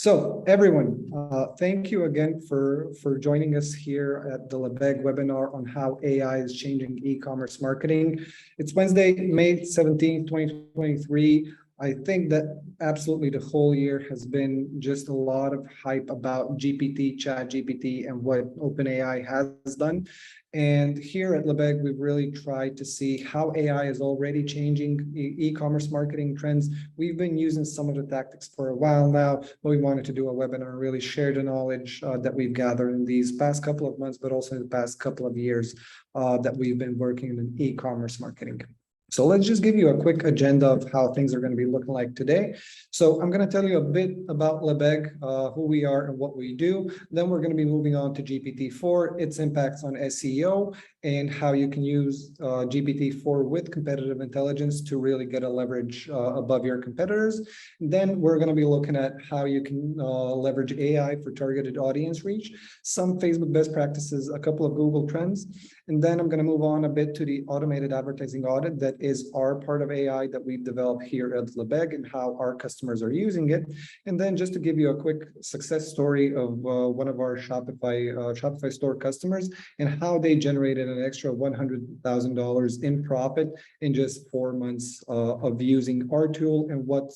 So everyone, thank you again for joining us here at the Lebec webinar on how AI is changing e-commerce marketing. It's Wednesday, May 17th, 2023. I think that absolutely the whole year has been just a lot of hype about GPT, ChatGPT, and what OpenAI has done. And here at Lebec, we've really tried to see how AI is already changing e-commerce marketing trends. We've been using some of the tactics for a while now, but we wanted to do a webinar and really share the knowledge that we've gathered in these past couple of months, but also in the past couple of years that we've been working in e-commerce marketing. So let's just give you a quick agenda of how things are going to be looking like today. So I'm going to tell you a bit about Lebec, who we are and what we do. Then we're going to be moving on to GPT-4, its impacts on SEO, and how you can use GPT-4 with competitive intelligence to really get a leverage above your competitors. Then we're going to be looking at how you can leverage AI for targeted audience reach, some Facebook best practices, a couple of Google trends. And then I'm going to move on a bit to the automated advertising audit that is our part of AI that we've developed here at Lebec and how our customers are using it. And then just to give you a quick success story of one of our Shopify store customers and how they generated an extra $100,000 in profit in just 4 months of using our tool, and what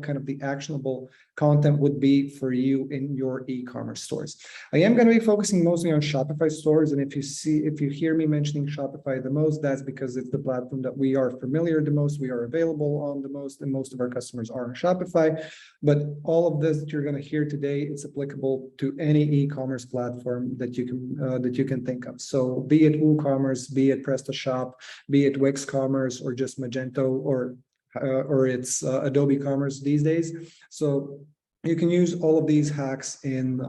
kind of the actionable content would be for you in your e-commerce stores. I am going to be focusing mostly on Shopify stores, and if you hear me mentioning Shopify the most, that's because it's the platform that we are familiar the most, we are available on the most, and most of our customers are on Shopify. But all of this that you're going to hear today, it's applicable to any e-commerce platform that you can think of. So be it WooCommerce, be it PrestaShop, be it Wix Commerce, or just Magento, or it's Adobe Commerce these days. So you can use all of these hacks in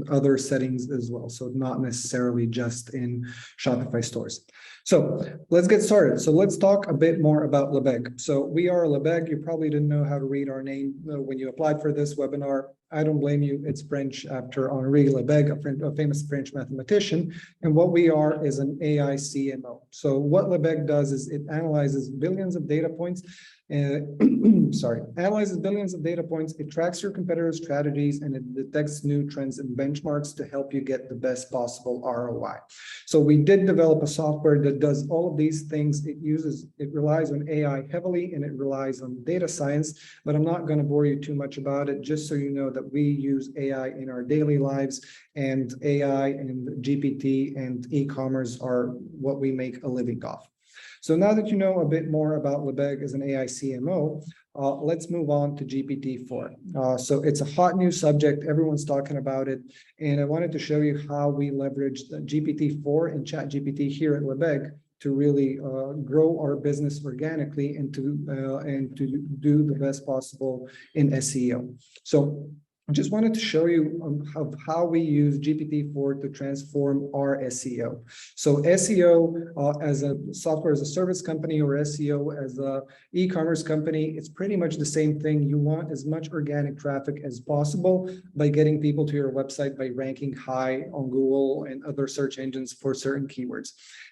other settings as well. So not necessarily just in Shopify stores. So let's get started. So let's talk a bit more about Lebec. So we are Lebec. You probably didn't know how to read our name when you applied for this webinar. I don't blame you. It's French after Henri Lebec, a famous French mathematician. And what we are is an AI CMO. So what Lebec does is it analyzes billions of data points. Analyzes billions of data points. It tracks your competitors' strategies, and it detects new trends and benchmarks to help you get the best possible ROI. So we did develop a software that does all of these things. It relies on AI heavily, and it relies on data science, but I'm not going to bore you too much about it, just so you know that we use AI in our daily lives, and AI and GPT and e-commerce are what we make a living off. So now that you know a bit more about Lebec as an AI CMO, let's move on to GPT-4. So it's a hot new subject. Everyone's talking about it. And I wanted to show you how we leverage GPT-4 and ChatGPT here at Lebec to really grow our business organically and to do the best possible in SEO. So I just wanted to show you how we use GPT-4 to transform our SEO. So SEO as a software as a service company, or SEO as a e-commerce company, it's pretty much the same thing. You want as much organic traffic as possible by getting people to your website by ranking high on Google and other search engines for certain keywords.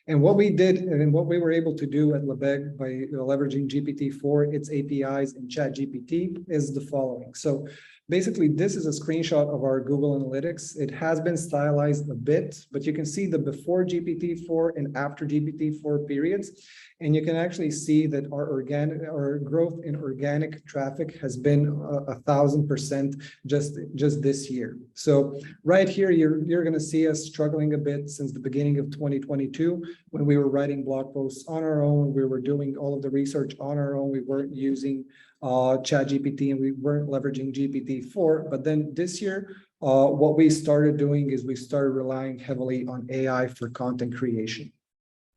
And what we did and what we were able to do at Lebec by leveraging GPT-4, its APIs, and ChatGPT is the following. So basically, this is a screenshot of our Google Analytics. It has been stylized a bit, but you can see the before GPT-4 and after GPT-4 periods. And you can actually see that our growth in organic traffic has been 1,000% just this year. So right here, you're going to see us struggling a bit since the beginning of 2022, when we were writing blog posts on our own. We were doing all of the research on our own. We weren't using ChatGPT, and we weren't leveraging GPT-4. But then this year, what we started doing is we started relying heavily on AI for content creation.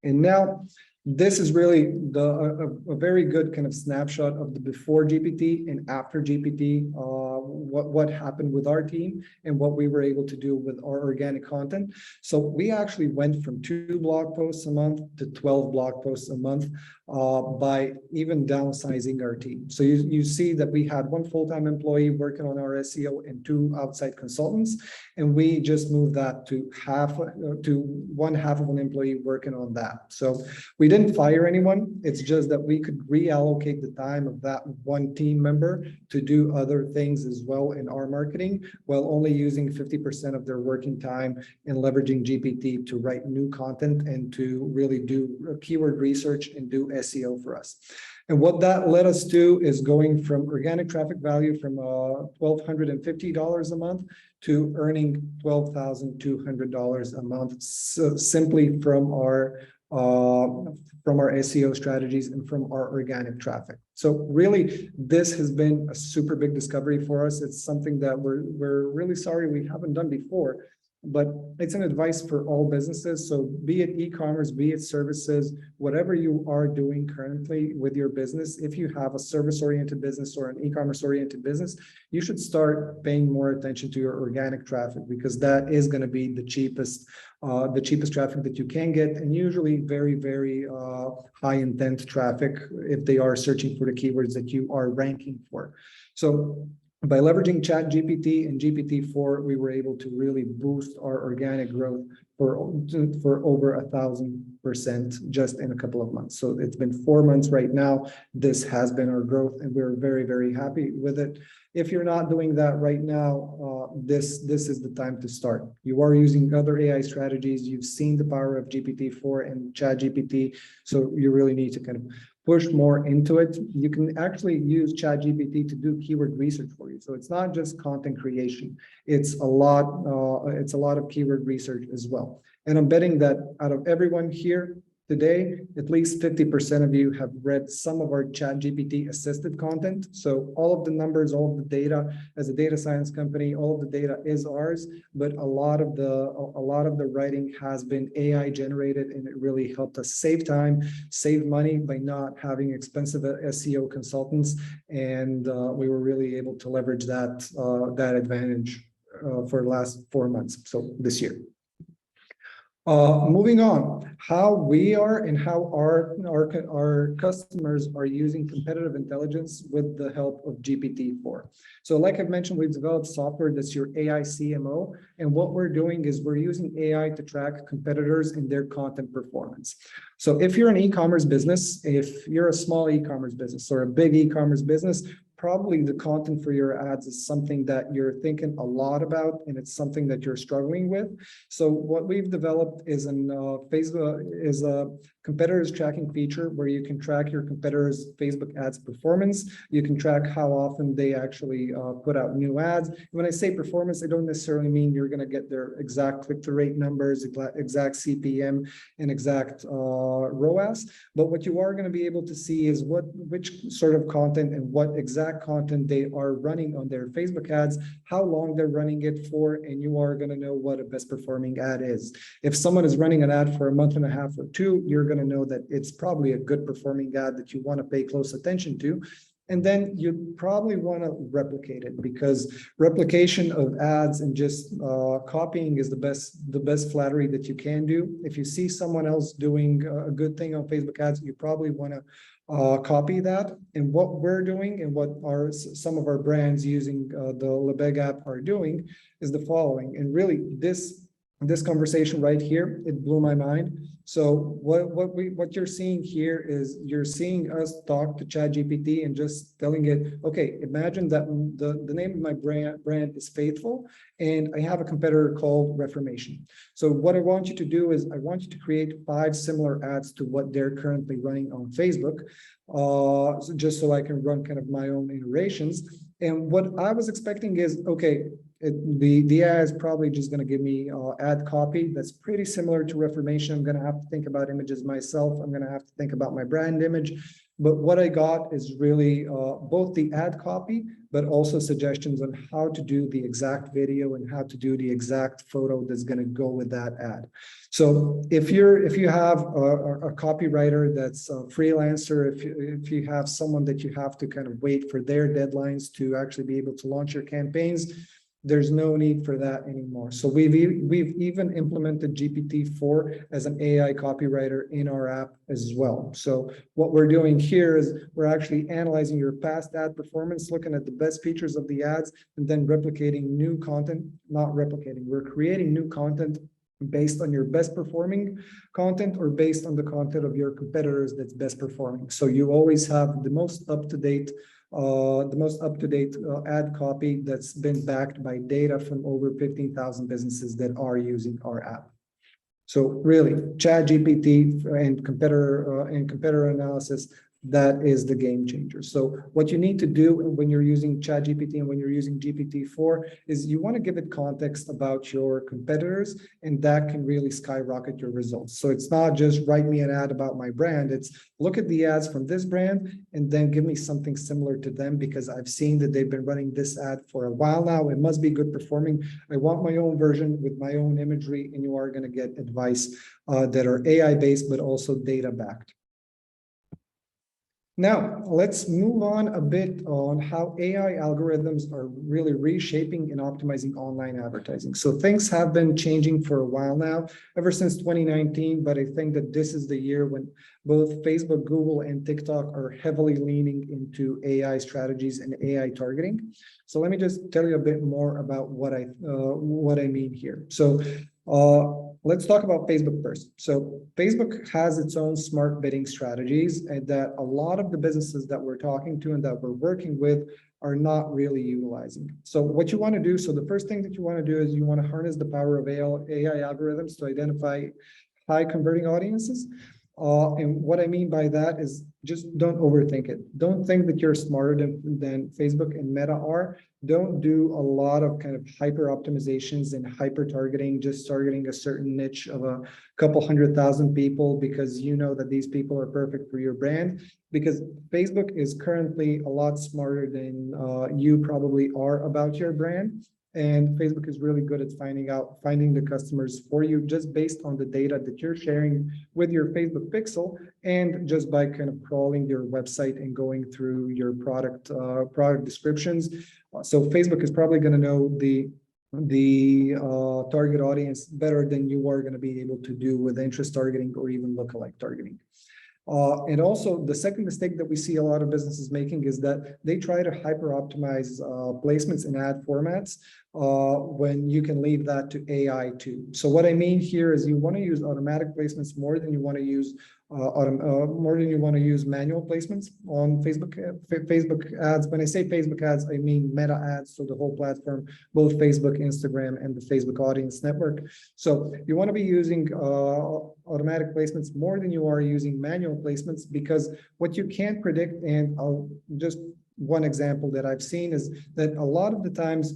And now this is really a very good kind of snapshot of the before GPT and after GPT, what happened with our team and what we were able to do with our organic content. So we actually went from 2 blog posts a month to 12 blog posts a month by even downsizing our team. So you see that we had 1 full-time employee working on our SEO and 2 outside consultants, and we just moved that to one half of an employee working on that. So we didn't fire anyone. It's just that we could reallocate the time of that one team member to do other things as well in our marketing, while only using 50% of their working time and leveraging GPT to write new content and to really do keyword research and do SEO for us. And what that led us to is going from organic traffic value from $1,250 a month to earning $12,200 a month, so simply from our SEO strategies and from our organic traffic. So really, this has been a super big discovery for us. It's something that we're really sorry we haven't done before, but it's an advice for all businesses. So be it e-commerce, be it services, whatever you are doing currently with your business, if you have a service-oriented business or an e-commerce-oriented business, you should start paying more attention to your organic traffic, because that is going to be the cheapest traffic that you can get, and usually very, very high intent traffic if they are searching for the keywords that you are ranking for. So by leveraging ChatGPT and GPT-4, we were able to really boost our organic growth for over 1,000% just in a couple of months. So it's been 4 months right now. This has been our growth, and we're very, very happy with it. If you're not doing that right now, this is the time to start. You are using other AI strategies. You've seen the power of GPT-4 and ChatGPT, so you really need to kind of push more into it. You can actually use ChatGPT to do keyword research for you. So it's not just content creation. It's a lot of keyword research as well. And I'm betting that out of everyone here today, at least 50% of you have read some of our ChatGPT assisted content. So all of the numbers, all of the data, as a data science company, all of the data is ours, but a lot of the writing has been AI generated, and it really helped us save time, save money by not having expensive SEO consultants. And we were really able to leverage that advantage for the last 4 months, so this year. Moving on, how we are and how our customers are using competitive intelligence with the help of GPT-4. So like I've mentioned, we've developed software that's your AI CMO. And what we're doing is we're using AI to track competitors and their content performance. So if you're an e-commerce business, if you're a small e-commerce business or a big e-commerce business, probably the content for your ads is something that you're thinking a lot about, and it's something that you're struggling with. So what we've developed is a competitors tracking feature where you can track your competitors' Facebook ads performance. You can track how often they actually put out new ads. When I say performance, I don't necessarily mean you're going to get their exact click-through rate numbers, exact CPM, and exact ROAS. But what you are going to be able to see is which sort of content and what exact content they are running on their Facebook ads, how long they're running it for, and you are going to know what a best performing ad is. If someone is running an ad for a month and a half or two, you're going to know that it's probably a good performing ad that you want to pay close attention to. And then you probably want to replicate it, because replication of ads and just copying is the best flattery that you can do. If you see someone else doing a good thing on Facebook ads, you probably want to copy that. And what we're doing and what some of our brands using the Lebec app are doing is the following. And really, this conversation right here, it blew my mind. So what you're seeing here is you're seeing us talk to ChatGPT and just telling it, okay, imagine that the name of my brand is Faithful, and I have a competitor called Reformation. So what I want you to do is I want you to create 5 similar ads to what they're currently running on Facebook, just so I can run kind of my own iterations. And what I was expecting is, okay, the ad is probably just going to give me ad copy that's pretty similar to Reformation. I'm going to have to think about images myself. I'm going to have to think about my brand image. But what I got is really both the ad copy, but also suggestions on how to do the exact video and how to do the exact photo that's going to go with that ad. So if you have a copywriter that's a freelancer, if you have someone that you have to kind of wait for their deadlines to actually be able to launch your campaigns, there's no need for that anymore. So we've even implemented GPT-4 as an AI copywriter in our app as well. So what we're doing here is we're actually analyzing your past ad performance, looking at the best features of the ads, and then replicating new content, not replicating, we're creating new content based on your best performing content or based on the content of your competitors that's best performing. So you always have the most up-to-date ad copy that's been backed by data from over 15,000 businesses that are using our app. So really, ChatGPT and competitor analysis, that is the game changer. So what you need to do when you're using ChatGPT and when you're using GPT-4 is you want to give it context about your competitors, and that can really skyrocket your results. So it's not just write me an ad about my brand, it's look at the ads from this brand and then give me something similar to them, because I've seen that they've been running this ad for a while now. It must be good performing. I want my own version with my own imagery, and you are going to get advice that are AI-based, but also data-backed. Now, let's move on a bit on how AI algorithms are really reshaping and optimizing online advertising. So things have been changing for a while now, ever since 2019, but I think that this is the year when both Facebook, Google, and TikTok are heavily leaning into AI strategies and AI targeting. So let me just tell you a bit more about what I mean here. So let's talk about Facebook first. So Facebook has its own smart bidding strategies, and that a lot of the businesses that we're talking to and that we're working with are not really utilizing. So what you want to do, so the first thing that you want to do is you want to harness the power of AI algorithms to identify high converting audiences. And what I mean by that is just don't overthink it. Don't think that you're smarter than Facebook and Meta are. Don't do a lot of kind of hyper optimizations and hyper targeting, just targeting a certain niche of a couple 100,000 people because you know that these people are perfect for your brand. Because Facebook is currently a lot smarter than you probably are about your brand. And Facebook is really good at finding the customers for you just based on the data that you're sharing with your Facebook pixel, and just by kind of crawling your website and going through your product descriptions. So Facebook is probably going to know the target audience better than you are going to be able to do with interest targeting or even lookalike targeting. And also the second mistake that we see a lot of businesses making is that they try to hyper optimize placements in ad formats when you can leave that to AI too. So what I mean here is you want to use automatic placements more than you want to use manual placements on Facebook ads. When I say Facebook ads, I mean Meta ads, so the whole platform, both Facebook, Instagram, and the Facebook audience network. So you want to be using automatic placements more than you are using manual placements, because what you can't predict, and I'll just one example that I've seen is that a lot of the times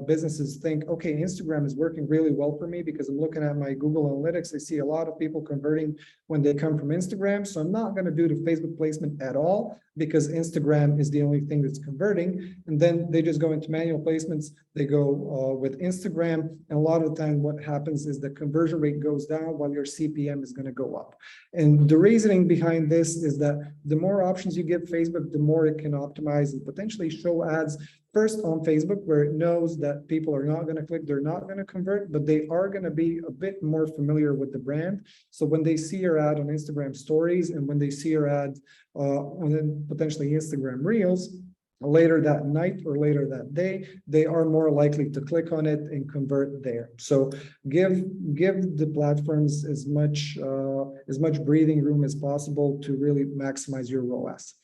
businesses think, okay, Instagram is working really well for me because I'm looking at my Google Analytics. I see a lot of people converting when they come from Instagram. So I'm not going to do the Facebook placement at all because Instagram is the only thing that's converting. And then they just go into manual placements. They go with Instagram. And a lot of the time what happens is the conversion rate goes down while your CPM is going to go up. And the reasoning behind this is that the more options you give Facebook, the more it can optimize and potentially show ads first on Facebook, where it knows that people are not going to click, they're not going to convert, but they are going to be a bit more familiar with the brand. So when they see your ad on Instagram stories and when they see your ad on potentially Instagram Reels, later that night or later that day, they are more likely to click on it and convert there. So give the platforms as much breathing room as possible to really maximize your ROAS.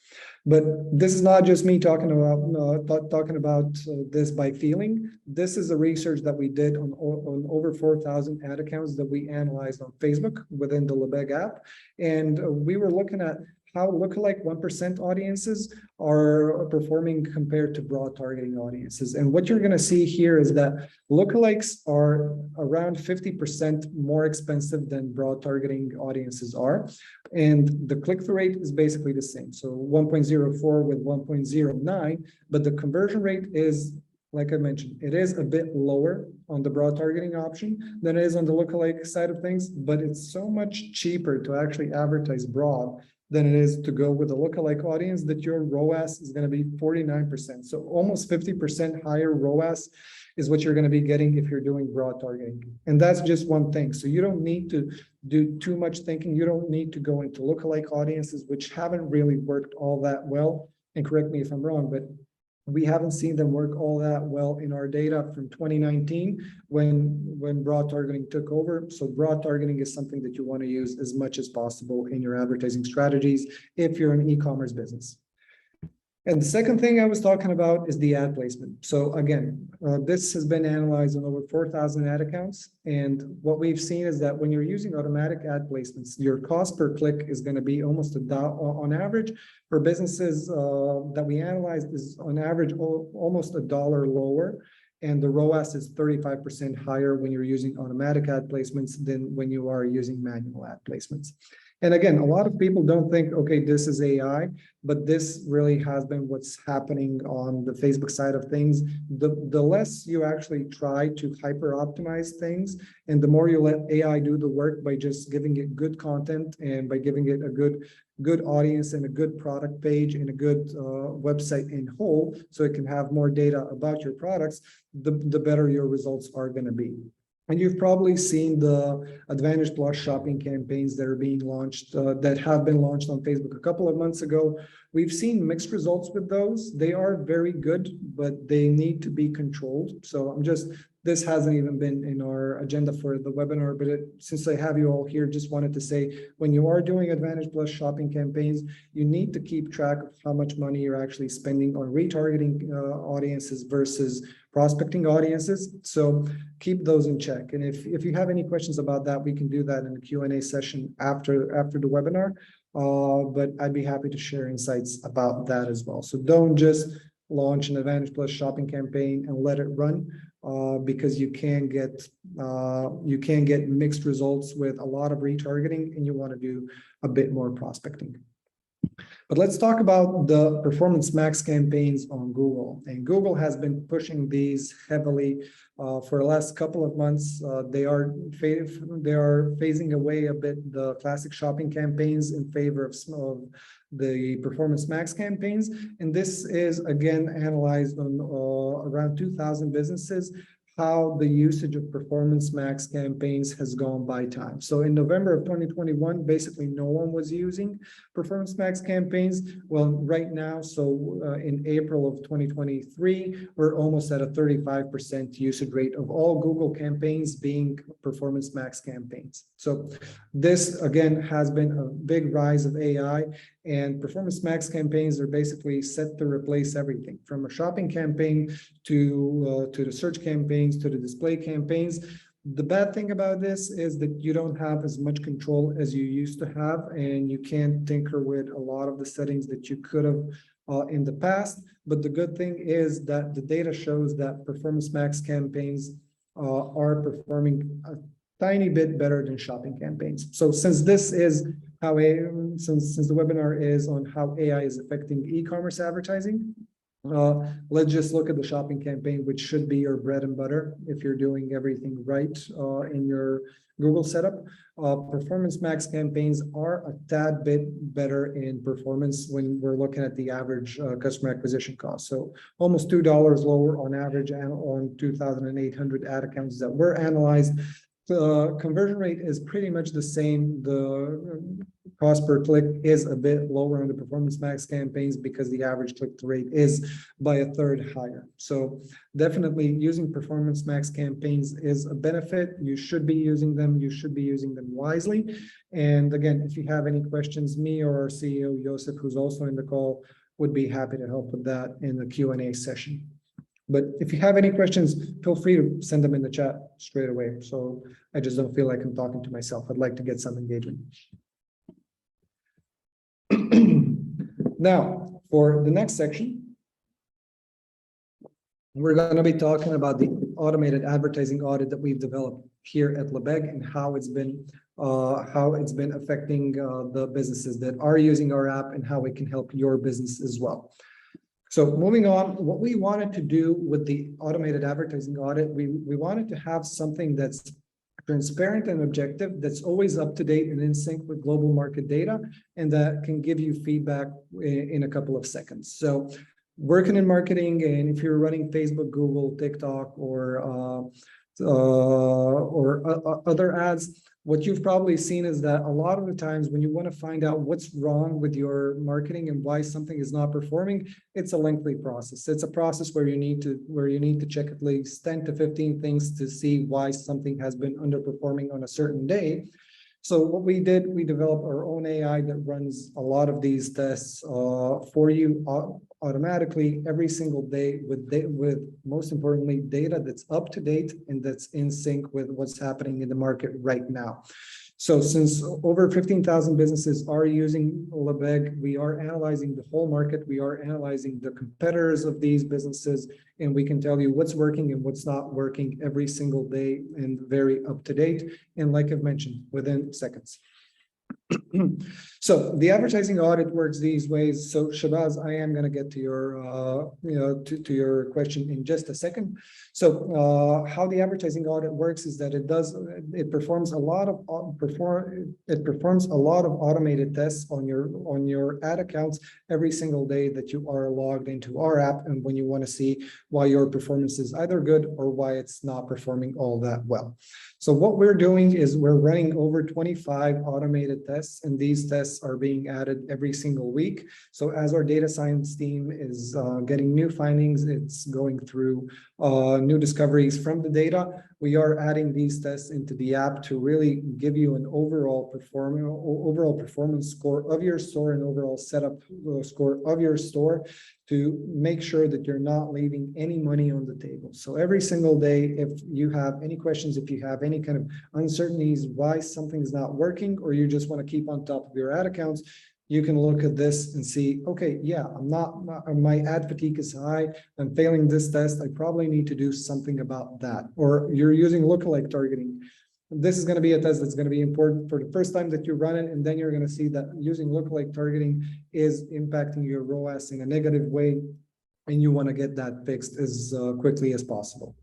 But this is not just me talking about this by feeling. This is a research that we did on over 4,000 ad accounts that we analyzed on Facebook within the Lebec app, and we were looking at how lookalike 1% audiences are performing compared to broad targeting audiences. And what you're going to see here is that lookalikes are around 50% more expensive than broad targeting audiences are. And the click-through rate is basically the same. So 1.04 with 1.09, but the conversion rate is, like I mentioned, it is a bit lower on the broad targeting option than it is on the lookalike side of things, but it's so much cheaper to actually advertise broad than it is to go with a lookalike audience that your ROAS is going to be 49%. So almost 50% higher ROAS is what you're going to be getting if you're doing broad targeting. And that's just one thing. So you don't need to do too much thinking. You don't need to go into lookalike audiences, which haven't really worked all that well. And correct me if I'm wrong, but We haven't seen them work all that well in our data from 2019 when broad targeting took over. So broad targeting is something that you want to use as much as possible in your advertising strategies if you're an e-commerce business. And the second thing I was talking about is the ad placement. So again, this has been analyzed on over 4,000 ad accounts. And what we've seen is that when you're using automatic ad placements, your cost per click is going to be almost on average for businesses that we analyzed is on average almost $1 lower. And the ROAS is 35% higher when you're using automatic ad placements than when you are using manual ad placements. And again, a lot of people don't think, okay, this is AI, but this really has been what's happening on the Facebook side of things. The less you actually try to hyper optimize things, and the more you let AI do the work by just giving it good content and by giving it a good audience and a good product page and a good website in whole, so it can have more data about your products, the better your results are going to be. And you've probably seen the Advantage Plus shopping campaigns that are being launched, that have been launched on Facebook a couple of months ago. We've seen mixed results with those. They are very good, but they need to be controlled. So this hasn't even been in our agenda for the webinar, but since I have you all here, just wanted to say, when you are doing Advantage Plus shopping campaigns, you need to keep track of how much money you're actually spending on retargeting audiences versus prospecting audiences. So keep those in check. And if you have any questions about that, we can do that in the Q&A session after the webinar. But I'd be happy to share insights about that as well. So don't just launch an Advantage Plus shopping campaign and let it run, because you can get mixed results with a lot of retargeting, and you want to do a bit more prospecting. But let's talk about the Performance Max campaigns on Google. And Google has been pushing these heavily for the last couple of months. They are phasing away a bit the classic shopping campaigns in favor of the Performance Max campaigns. And this is, again, analyzed on around 2,000 businesses, how the usage of Performance Max campaigns has gone by time. So in November of 2021, basically no one was using Performance Max campaigns. Well, right now, so in April of 2023, we're almost at a 35% usage rate of all Google campaigns being Performance Max campaigns. So this, again, has been a big rise of AI, and Performance Max campaigns are basically set to replace everything from a shopping campaign to the search campaigns, to the display campaigns. The bad thing about this is that you don't have as much control as you used to have, and you can't tinker with a lot of the settings that you could have in the past. But the good thing is that the data shows that Performance Max campaigns are performing a tiny bit better than shopping campaigns. So since this is how since the webinar is on how AI is affecting e-commerce advertising, let's just look at the shopping campaign, which should be your bread and butter if you're doing everything right in your Google setup. Performance Max campaigns are a tad bit better in performance when we're looking at the average customer acquisition cost. So almost $2 lower on average and on 2,800 ad accounts that were analyzed. The conversion rate is pretty much the same. The cost per click is a bit lower on the Performance Max campaigns because the average click-through rate is by a third higher. So definitely using Performance Max campaigns is a benefit. You should be using them. You should be using them wisely. And again, if you have any questions, me or our CEO, Joseph, who's also in the call, would be happy to help with that in the Q&A session. But if you have any questions, feel free to send them in the chat straight away. So I just don't feel like I'm talking to myself. I'd like to get some engagement. Now, for the next section, we're going to be talking about the automated advertising audit that we've developed here at Lebec and how it's been affecting the businesses that are using our app and how it can help your business as well. So moving on, what we wanted to do with the automated advertising audit, we wanted to have something that's transparent and objective, that's always up to date and in sync with global market data, and that can give you feedback in a couple of seconds. So working in marketing, and if you're running Facebook, Google, TikTok, or other ads, What you've probably seen is that a lot of the times when you want to find out what's wrong with your marketing and why something is not performing, it's a lengthy process. It's a process where you need to check at least 10 to 15 things to see why something has been underperforming on a certain day. So what we did, we developed our own AI that runs a lot of these tests for you automatically every single day with most importantly, data that's up to date and that's in sync with what's happening in the market right now. So since over 15,000 businesses are using Lebec, we are analyzing the whole market. We are analyzing the competitors of these businesses, and we can tell you what's working and what's not working every single day and very up to date. And like I've mentioned, within seconds. So the advertising audit works these ways. So Shabazz, I am going to get to your to your question in just a second. So how the advertising audit works is that it performs a lot of automated tests on your ad accounts every single day that you are logged into our app, and when you want to see why your performance is either good or why it's not performing all that well. So what we're doing is we're running over 25 automated tests, and these tests are being added every single week. So as our data science team is getting new findings, it's going through new discoveries from the data, we are adding these tests into the app to really give you an overall performance score of your store and overall setup score of your store to make sure that you're not leaving any money on the table. So every single day, if you have any questions, if you have any kind of uncertainties why something's not working, or you just want to keep on top of your ad accounts, you can look at this and see, okay, yeah, my ad fatigue is high, I'm failing this test, I probably need to do something about that. Or you're using lookalike targeting. This is going to be a test that's going to be important for the first time that you run it, and then you're going to see that using lookalike targeting is impacting your ROAS in a negative way, and you want to get that fixed as quickly as possible.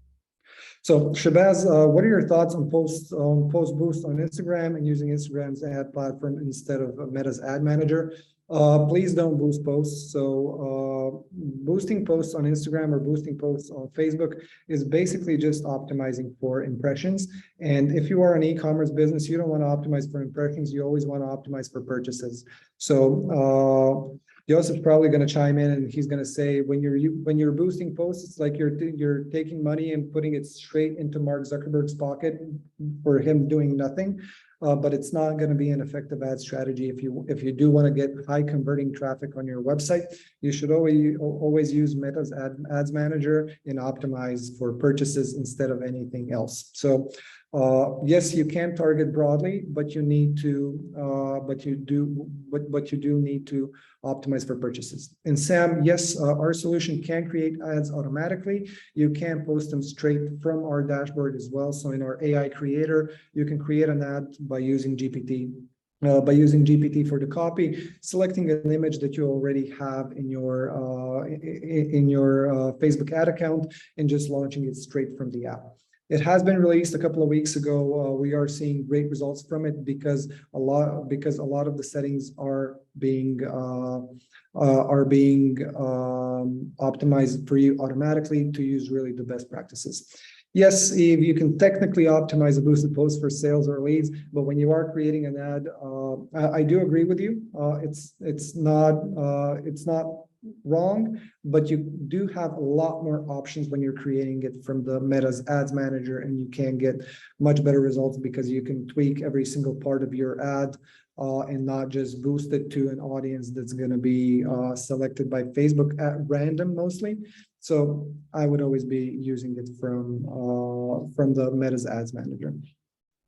So Shabazz, what are your thoughts on post boost on Instagram and using Instagram's ad platform instead of Meta's ad manager? Please don't boost posts. So boosting posts on Instagram or boosting posts on Facebook is basically just optimizing for impressions. And if you are an e-commerce business, you don't want to optimize for impressions. You always want to optimize for purchases. So Joseph's probably going to chime in, and he's going to say when you're boosting posts, it's like you're taking money and putting it straight into Mark Zuckerberg's pocket for him doing nothing. But it's not going to be an effective ad strategy. If you do want to get high converting traffic on your website, you should always use Meta's ads manager and optimize for purchases instead of anything else. So yes, you can target broadly, but you need to but you do need to optimize for purchases. And Sam, yes, our solution can create ads automatically. You can post them straight from our dashboard as well. So in our AI creator, you can create an ad by using GPT. For the copy, selecting an image that you already have in your Facebook ad account, and just launching it straight from the app. It has been released a couple of weeks ago. We are seeing great results from it because a lot of the settings are being optimized for you automatically to use really the best practices. Yes, Eve, you can technically optimize a boosted post for sales or leads, but when you are creating an ad, I do agree with you. It's not wrong, but you do have a lot more options when you're creating it from the Meta's ads manager, and you can get much better results because you can tweak every single part of your ad and not just boost it to an audience that's going to be selected by Facebook at random mostly. So I would always be using it from the Meta's ads manager.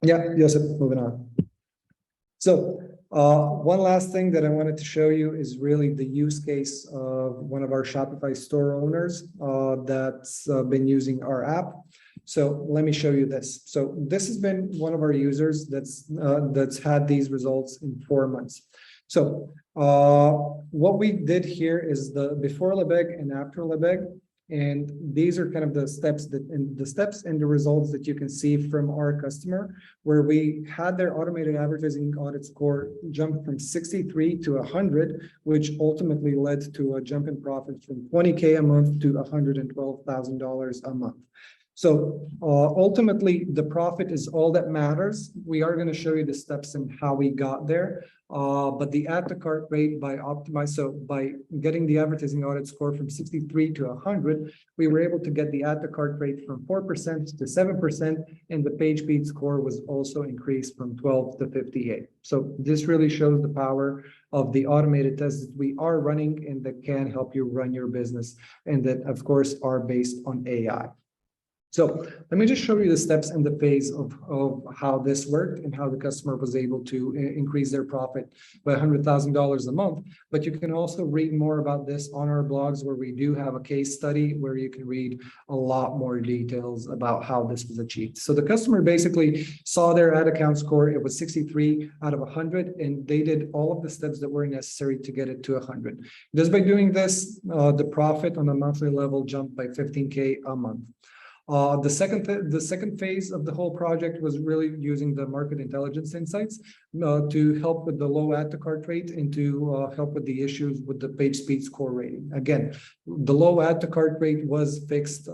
Yeah, Joseph, moving on. So one last thing that I wanted to show you is really the use case of one of our Shopify store owners that's been using our app. So let me show you this. So this has been one of our users that's had these results in 4 months. So what we did here is the before Lebec and after Lebec. And these are kind of the steps and the results that you can see from our customer, where we had their automated advertising audit score jump from 63 to 100, which ultimately led to a jump in profit from $20K a month to $112,000 a month. So ultimately, the profit is all that matters. We are going to show you the steps and how we got there. But the add to cart rate by getting the advertising audit score from 63 to 100, we were able to get the add to cart rate from 4% to 7%, and the page speed score was also increased from 12 to 58. So this really shows the power of the automated tests that we are running and that can help you run your business, and that of course are based on AI. So let me just show you the steps and the phase of how this worked and how the customer was able to increase their profit by $100,000 a month. But you can also read more about this on our blogs, where we do have a case study where you can read a lot more details about how this was achieved. So the customer basically saw their ad account score. It was 63 out of 100, and they did all of the steps that were necessary to get it to 100. Just by doing this, the profit on a monthly level jumped by 15K a month. The second phase of the whole project was really using the market intelligence insights to help with the low add to cart rate and to help with the issues with the page speed score rating. Again, the low add to cart rate was fixed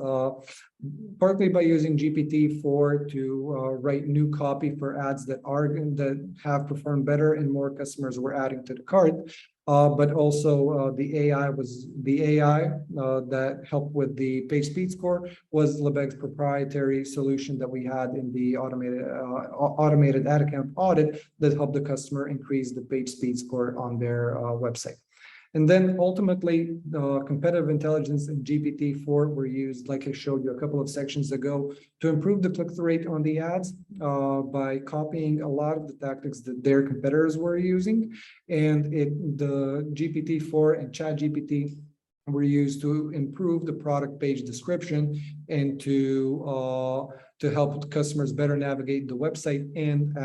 partly by using GPT-4 to write new copy for ads that have performed better and more customers were adding to the cart. But also the AI that helped with the page speed score was Lebec's proprietary solution that we had in the automated ad account audit that helped the customer increase the page speed score on their website. And then ultimately, competitive intelligence and GPT-4 were used, like I showed you a couple of sections ago, to improve the click-through rate on the ads by copying a lot of the tactics that their competitors were using. And the GPT-4 and ChatGPT were used to improve the product page description and to help customers better navigate the website and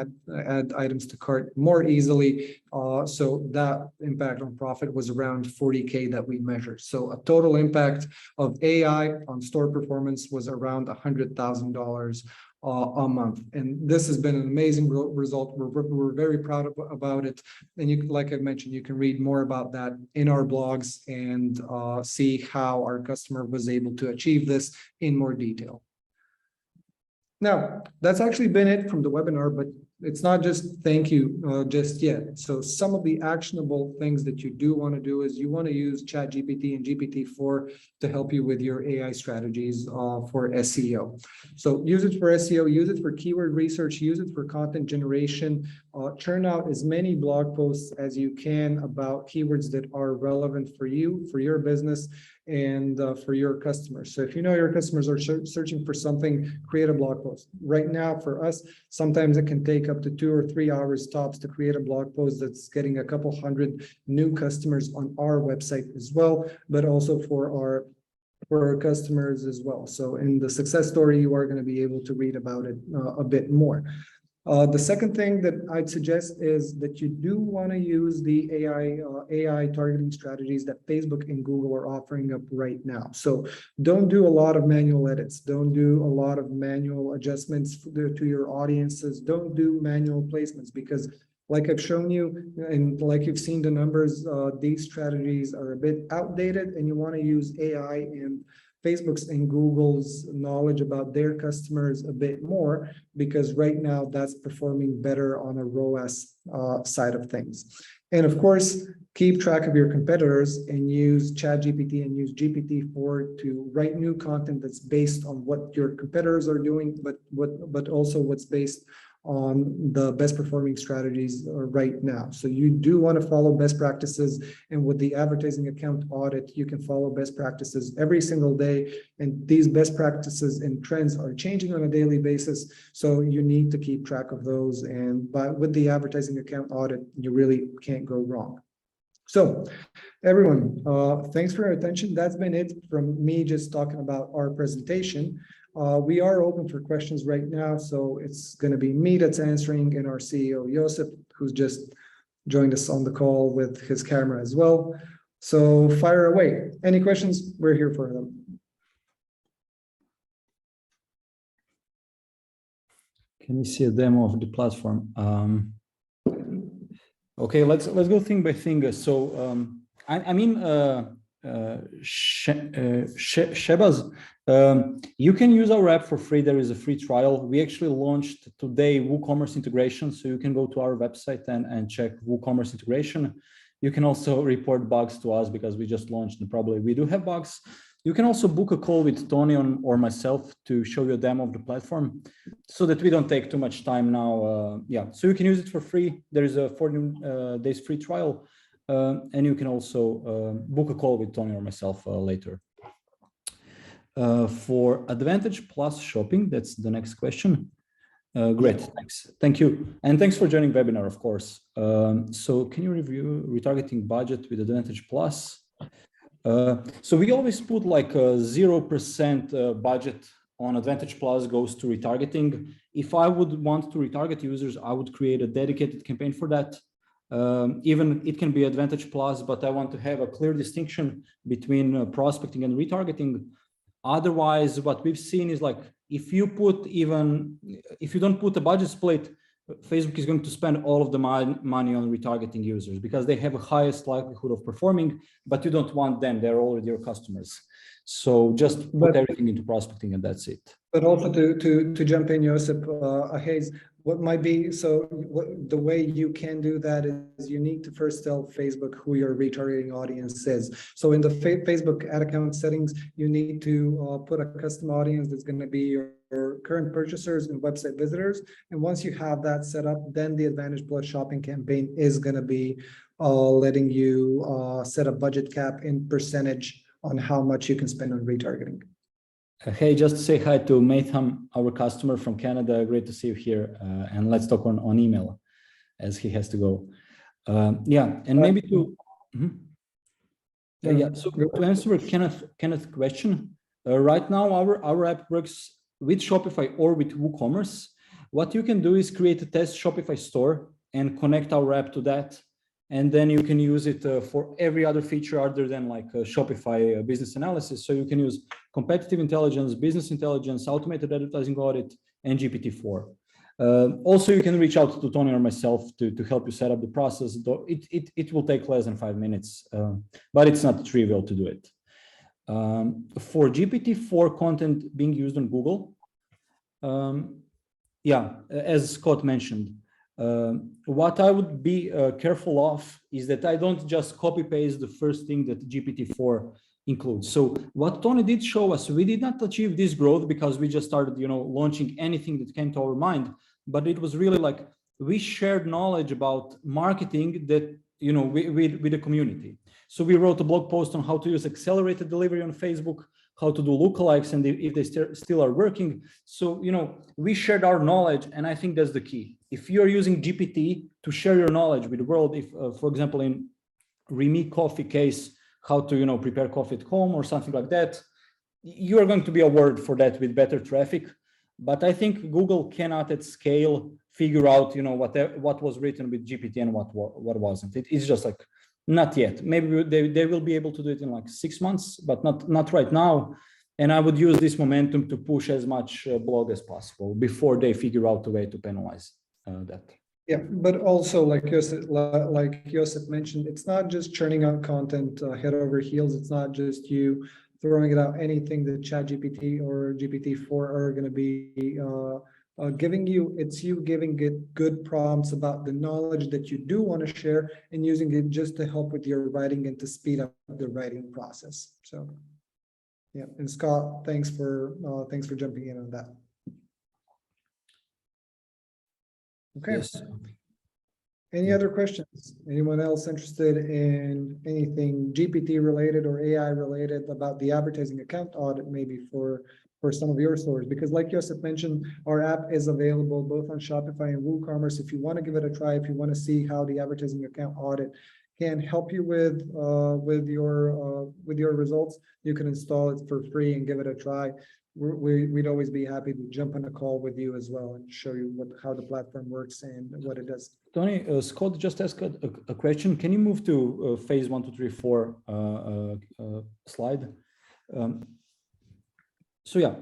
add items to cart more easily. So that impact on profit was around 40K that we measured. So a total impact of AI on store performance was around $100,000 a month. And this has been an amazing result. We're very proud about it. And like I mentioned, you can read more about that in our blogs and see how our customer was able to achieve this in more detail. Now, that's actually been it from the webinar, but it's not just thank you just yet. So some of the actionable things that you do want to do is you want to use ChatGPT and GPT-4 to help you with your AI strategies for SEO. So use it for SEO, use it for keyword research, use it for content generation, churn out as many blog posts as you can about keywords that are relevant for you, for your business, and for your customers. So if you know your customers are searching for something, create a blog post. Right now, for us, sometimes it can take up to 2 or 3 hours tops to create a blog post that's getting a couple hundred new customers on our website as well, but also for our customers as well. So in the success story, you are going to be able to read about it a bit more. The second thing that I'd suggest is that you do want to use the AI targeting strategies that Facebook and Google are offering up right now. So don't do a lot of manual edits. Don't do a lot of manual adjustments to your audiences. Don't do manual placements, because like I've shown you and like you've seen the numbers, these strategies are a bit outdated, and you want to use AI and Facebook's and Google's knowledge about their customers a bit more, because right now that's performing better on a ROAS side of things. And of course, keep track of your competitors and use ChatGPT and use GPT-4 to write new content that's based on what your competitors are doing, but also what's based on the best performing strategies right now. So you do want to follow best practices, and with the advertising account audit, you can follow best practices every single day, and these best practices and trends are changing on a daily basis, so you need to keep track of those. And with the advertising account audit, you really can't go wrong. So everyone, thanks for your attention. That's been it from me, just talking about our presentation. We are open for questions right now, so it's going to be me that's answering, and our CEO, Josip, who's just joined us on the call with his camera as well. So fire away. Any questions? We're here for them. Can we see a demo of the platform? Okay, let's go thing by thing. So I mean, Shebaz, you can use our app for free. There is a free trial. We actually launched today WooCommerce integration, so you can go to our website and check WooCommerce integration. You can also report bugs to us because we just launched and probably we do have bugs. You can also book a call with Tony or myself to show you a demo of the platform so that we don't take too much time now. Yeah, so you can use it for free. There is a 14 days free trial. And you can also book a call with Tony or myself later. For Advantage Plus shopping, that's the next question. Great, thanks. Thank you. And thanks for joining webinar, of course. So can you review retargeting budget with Advantage Plus? So we always put like a 0% budget on Advantage Plus goes to retargeting. If I would want to retarget users, I would create a dedicated campaign for that. Even it can be Advantage Plus, but I want to have a clear distinction between prospecting and retargeting. Otherwise, what we've seen is like, if you don't put a budget split, Facebook is going to spend all of the money on retargeting users because they have a highest likelihood of performing, but you don't want them, they're already your customers. So just put everything into prospecting and that's it. But also to jump in, Josip, Hayes, what might be, the way you can do that is you need to first tell Facebook who your retargeting audience is. So in the Facebook ad account settings, you need to put a custom audience that's going to be your current purchasers and website visitors. And once you have that set up, then the Advantage Plus shopping campaign is going to be letting you set a budget cap in percentage on how much you can spend on retargeting. Hey, just say hi to Matham, our customer from Canada. Great to see you here. And let's talk on email as he has to go. Yeah, and maybe to yeah. So to answer Kenneth's question, right now our app works with Shopify or with WooCommerce. What you can do is create a test Shopify store and connect our app to that. And then you can use it for every other feature other than like Shopify business analysis. So you can use competitive intelligence, business intelligence, automated advertising audit, and GPT-4. Also, you can reach out to Tony or myself to help you set up the process. Though it will take less than 5 minutes, but it's not trivial to do it. For GPT-4 content being used on Google, yeah, as Scott mentioned, what I would be careful of is that I don't just copy paste the first thing that GPT-4 includes. So what Tony did show us, we did not achieve this growth because we just started, launching anything that came to our mind, but it was really like we shared knowledge about marketing that, with the community. So we wrote a blog post on how to use accelerated delivery on Facebook, how to do lookalikes, and if they still are working. So, we shared our knowledge, and I think that's the key. If you're using GPT to share your knowledge with the world, if, for example, in Remy Coffee case, how to, prepare coffee at home or something like that, you are going to be awarded for that with better traffic. But I think Google cannot at scale figure out, what was written with GPT and what wasn't. It's just like, not yet. Maybe they will be able to do it in like 6 months, but not right now. And I would use this momentum to push as much blog as possible before they figure out a way to penalize that. Yeah, but also like Josip mentioned, it's not just churning out content head over heels. It's not just you throwing it out. Anything that ChatGPT or GPT-4 are going to be giving you, it's you giving it good prompts about the knowledge that you do want to share and using it just to help with your writing and to speed up the writing process. So yeah, and Scott, thanks for jumping in on that. Okay. Yes. Any other questions? Anyone else interested in anything GPT related or AI related about the advertising account audit, maybe for some of your stores? Because like Josip mentioned, our app is available both on Shopify and WooCommerce. If you want to give it a try, if you want to see how the advertising account audit can help you with your results, you can install it for free and give it a try. We'd always be happy to jump on a call with you as well and show you how the platform works and what it does. Tony, Scott just asked a question. Can you move to phase 1, 2, 3, 4 slide? So yeah,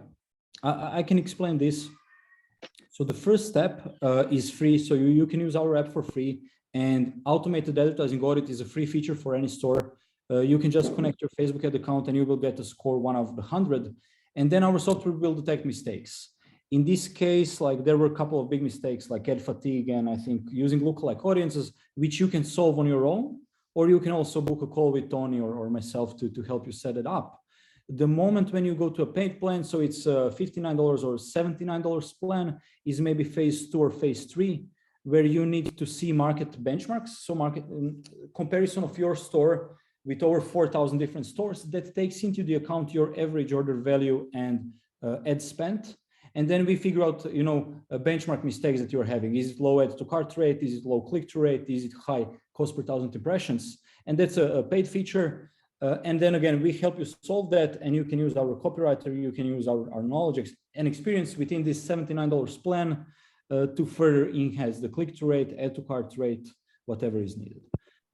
I can explain this. So the first step is free. So you can use our app for free, and automated advertising audit is a free feature for any store. you can just connect your Facebook ad account and you will get a score 1 out of 100. And then our software will detect mistakes. In this case, like there were a couple of big mistakes like ad fatigue and I think using lookalike audiences, which you can solve on your own, or you can also book a call with Tony or myself to help you set it up. The moment when you go to a paid plan, so it's $59 or $79 plan, is maybe phase 2 or phase 3, where you need to see market benchmarks. So market comparison of your store with over 4,000 different stores that takes into the account your average order value and ad spent. And then we figure out, benchmark mistakes that you're having. Is it low add to cart rate? Is it low click-through rate? Is it high cost per 1,000 impressions? And that's a paid feature. And then again, we help you solve that, and you can use our copywriter, you can use our knowledge and experience within this $79 plan to further enhance the click-through rate, add to cart rate, whatever is needed.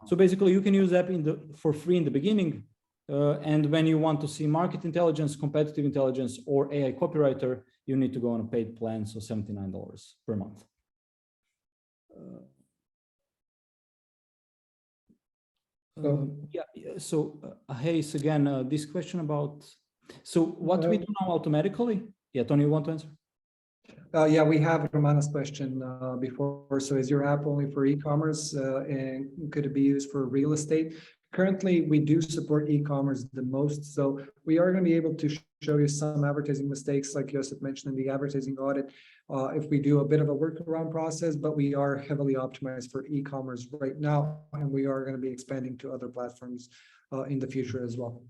So basically, you can use that for free in the beginning. And when you want to see market intelligence, competitive intelligence, or AI copywriter, you need to go on a paid plan, so $79 per month. Hayes, again, this question about, so what we do now automatically? Yeah, Tony, you want to answer? Yeah, we have Romana's question before. So is your app only for e-commerce and could it be used for real estate? Currently, we do support e-commerce the most. So we are going to be able to show you some advertising mistakes, like Joseph mentioned in the advertising audit, if we do a bit of a workaround process, but we are heavily optimized for e-commerce right now, and we are going to be expanding to other platforms in the future as well.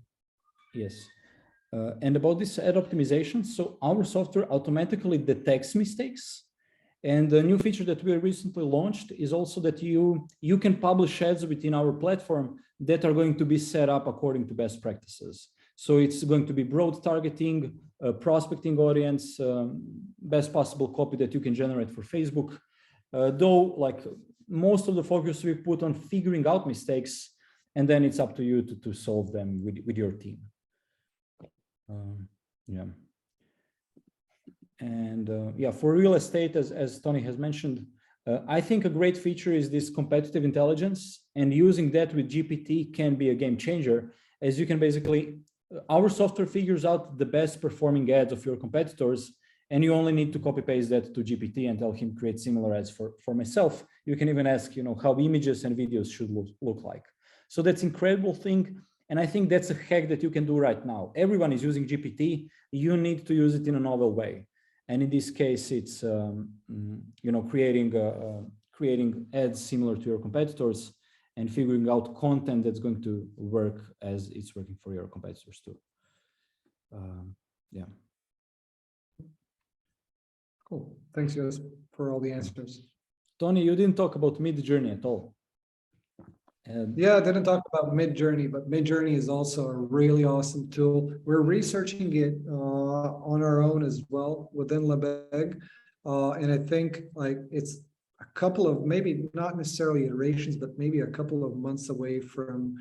Yes. And about this ad optimization, so our software automatically detects mistakes. And the new feature that we recently launched is also that you can publish ads within our platform that are going to be set up according to best practices. So it's going to be broad targeting, prospecting audience, best possible copy that you can generate for Facebook. Though like most of the focus we put on figuring out mistakes, and then it's up to you to solve them with your team. Yeah. And for real estate, as Tony has mentioned, I think a great feature is this competitive intelligence, and using that with GPT can be a game changer, as you can basically, our software figures out the best performing ads of your competitors, and you only need to copy paste that to GPT and tell him create similar ads for myself. You can even ask, how images and videos should look like. So that's incredible thing. And I think that's a hack that you can do right now. Everyone is using GPT. You need to use it in a novel way. And in this case, it's creating ads similar to your competitors and figuring out content that's going to work as it's working for your competitors too. Yeah. Cool. Thanks, Joseph, for all the answers. Tony, you didn't talk about Midjourney at all. Yeah, I didn't talk about Midjourney, but Midjourney is also a really awesome tool. We're researching it on our own as well within Lebec. And I think like it's a couple of, maybe not necessarily iterations, but maybe a couple of months away from,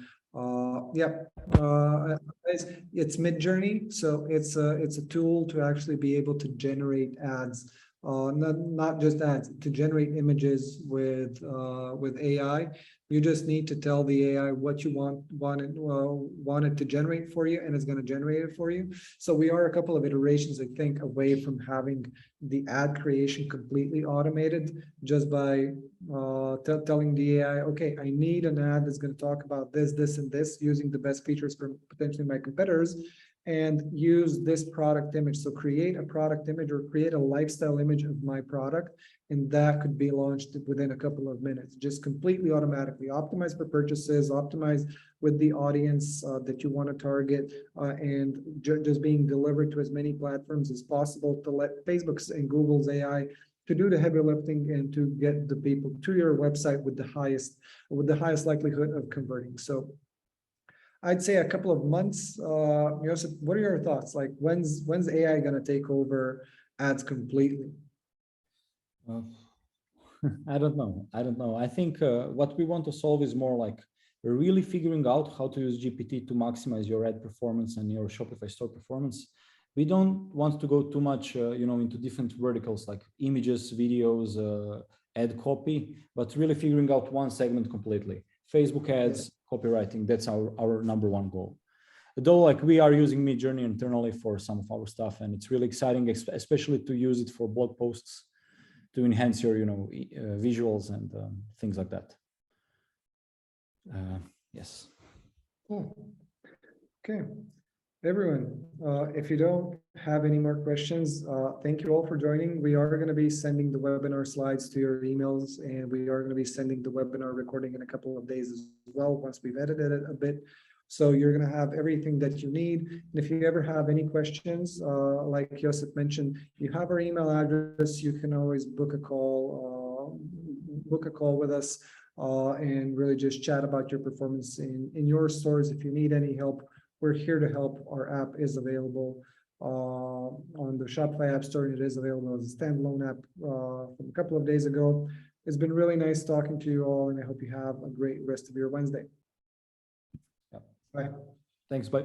it's Midjourney. So it's a tool to actually be able to generate ads. Not just ads, to generate images with AI. You just need to tell the AI what you want it to generate for you, and it's going to generate it for you. So we are a couple of iterations, I think, away from having the ad creation completely automated, just by telling the AI, okay, I need an ad that's going to talk about this, this, and this, using the best features from potentially my competitors, and use this product image. So create a product image or create a lifestyle image of my product, and that could be launched within a couple of minutes, just completely automatically optimized for purchases, optimized with the audience that you want to target, and just being delivered to as many platforms as possible to let Facebook's and Google's AI to do the heavy lifting and to get the people to your website with the highest likelihood of converting. So I'd say a couple of months. Joseph, what are your thoughts? Like, when's AI going to take over ads completely? I don't know. I think what we want to solve is more like really figuring out how to use GPT to maximize your ad performance and your Shopify store performance. We don't want to go too much, into different verticals like images, videos, ad copy, but really figuring out one segment completely. Facebook ads, copywriting. That's our number one goal. Though, like, we are using Midjourney internally for some of our stuff, and it's really exciting, especially to use it for blog posts to enhance your, visuals and things like that. Yes. Cool. Okay. Everyone, if you don't have any more questions, thank you all for joining. We are going to be sending the webinar slides to your emails, and we are going to be sending the webinar recording in a couple of days as well, once we've edited it a bit. So you're going to have everything that you need. And if you ever have any questions, like Josip mentioned, you have our email address. You can always book a call with us and really just chat about your performance in your stores. If you need any help, we're here to help. Our app is available on the Shopify App Store, and it is available as a standalone app from a couple of days ago. It's been really nice talking to you all, and I hope you have a great rest of your Wednesday. Yep. Bye. Thanks. Bye.